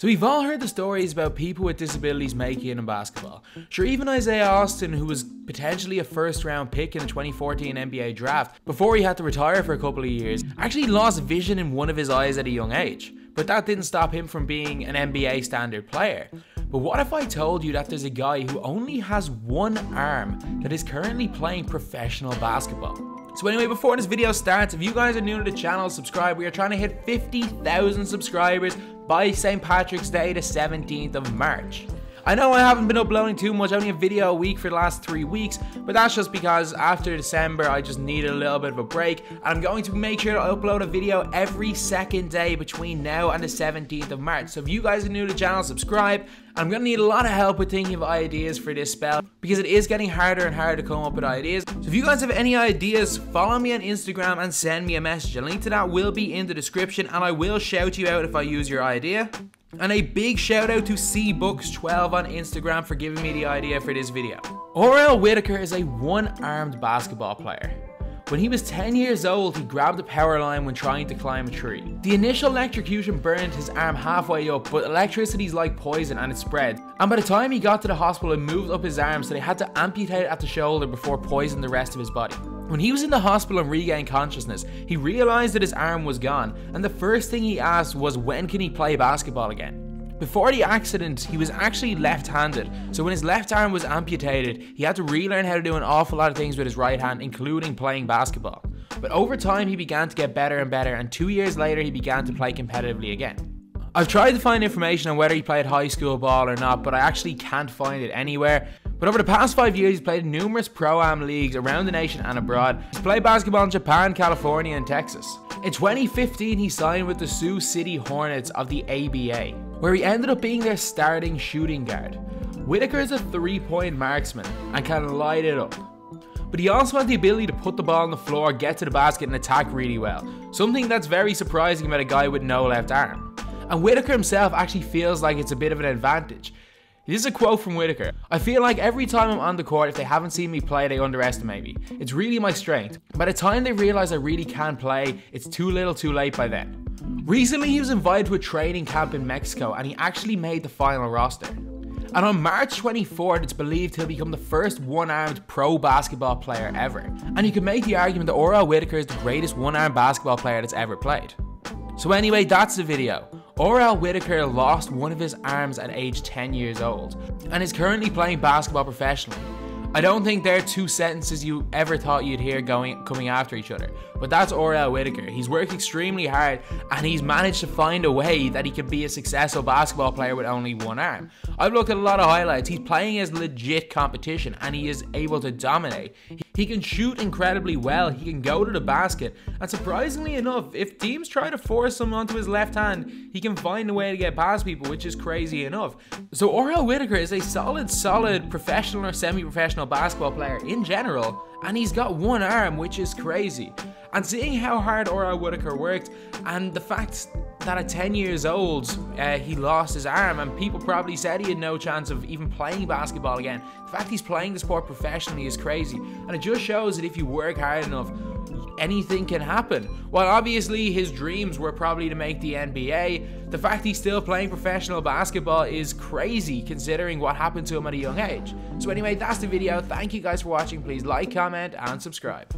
So we've all heard the stories about people with disabilities making it in basketball. Sure, even Isaiah Austin, who was potentially a first round pick in the 2014 NBA draft, before he had to retire for a couple of years, actually lost vision in one of his eyes at a young age. But that didn't stop him from being an NBA standard player. But what if I told you that there's a guy who only has one arm that is currently playing professional basketball? So anyway, before this video starts, if you guys are new to the channel, subscribe. We are trying to hit 50,000 subscribers by St. Patrick's Day, the 17th of March. I know I haven't been uploading too much, only a video a week for the last 3 weeks, but that's just because after December I just needed a little bit of a break, and I'm going to make sure to upload a video every second day between now and the 17th of March. So if you guys are new to the channel, subscribe. I'm going to need a lot of help with thinking of ideas for this spell, because it is getting harder and harder to come up with ideas. So if you guys have any ideas, follow me on Instagram and send me a message. A link to that will be in the description, and I will shout you out if I use your idea. And a big shout out to cbooks12 on Instagram for giving me the idea for this video. Oriol Whitaker is a one-armed basketball player. When he was 10 years old, he grabbed a power line when trying to climb a tree. The initial electrocution burned his arm halfway up, but electricity is like poison and it spread. And by the time he got to the hospital, it moved up his arm, so they had to amputate it at the shoulder before poisoning the rest of his body. When he was in the hospital and regained consciousness, he realized that his arm was gone, and the first thing he asked was when can he play basketball again. Before the accident, he was actually left-handed, so when his left arm was amputated, he had to relearn how to do an awful lot of things with his right hand, including playing basketball. But over time, he began to get better and better, and 2 years later, he began to play competitively again. I've tried to find information on whether he played high school ball or not, but I actually can't find it anywhere. But over the past 5 years, he's played in numerous Pro-Am leagues around the nation and abroad. He's played basketball in Japan, California, and Texas. In 2015, he signed with the Sioux City Hornets of the ABA, where he ended up being their starting shooting guard. Whitaker is a three-point marksman and can light it up. But he also has the ability to put the ball on the floor, get to the basket, and attack really well. Something that's very surprising about a guy with no left arm. And Whitaker himself actually feels like it's a bit of an advantage. This is a quote from Whitaker. "I feel like every time I'm on the court, if they haven't seen me play, they underestimate me. It's really my strength. By the time they realize I really can play, it's too little too late by then." Recently, he was invited to a training camp in Mexico, and he actually made the final roster. And on March 24th, it's believed he'll become the first one-armed pro basketball player ever. And you can make the argument that Oriol Whitaker is the greatest one-armed basketball player that's ever played. So anyway, that's the video. Oriol Whitaker lost one of his arms at age 10 years old and is currently playing basketball professionally. I don't think they're two sentences you ever thought you'd hear coming after each other, but that's Oriol Whitaker. He's worked extremely hard and he's managed to find a way that he could be a successful basketball player with only one arm. I've looked at a lot of highlights. He's playing as legit competition and he is able to dominate. He can shoot incredibly well, he can go to the basket, and surprisingly enough, if teams try to force him onto his left hand, he can find a way to get past people, which is crazy enough. So Oriol Whitaker is a solid professional or semi-professional basketball player in general, and he's got one arm, which is crazy. And seeing how hard Oriol Whitaker worked, and the fact that at 10 years old, he lost his arm, and people probably said he had no chance of even playing basketball again. The fact he's playing the sport professionally is crazy, and it just shows that if you work hard enough, anything can happen. While obviously his dreams were probably to make the NBA, the fact he's still playing professional basketball is crazy considering what happened to him at a young age. So anyway, that's the video. Thank you guys for watching. Please like, comment, and subscribe.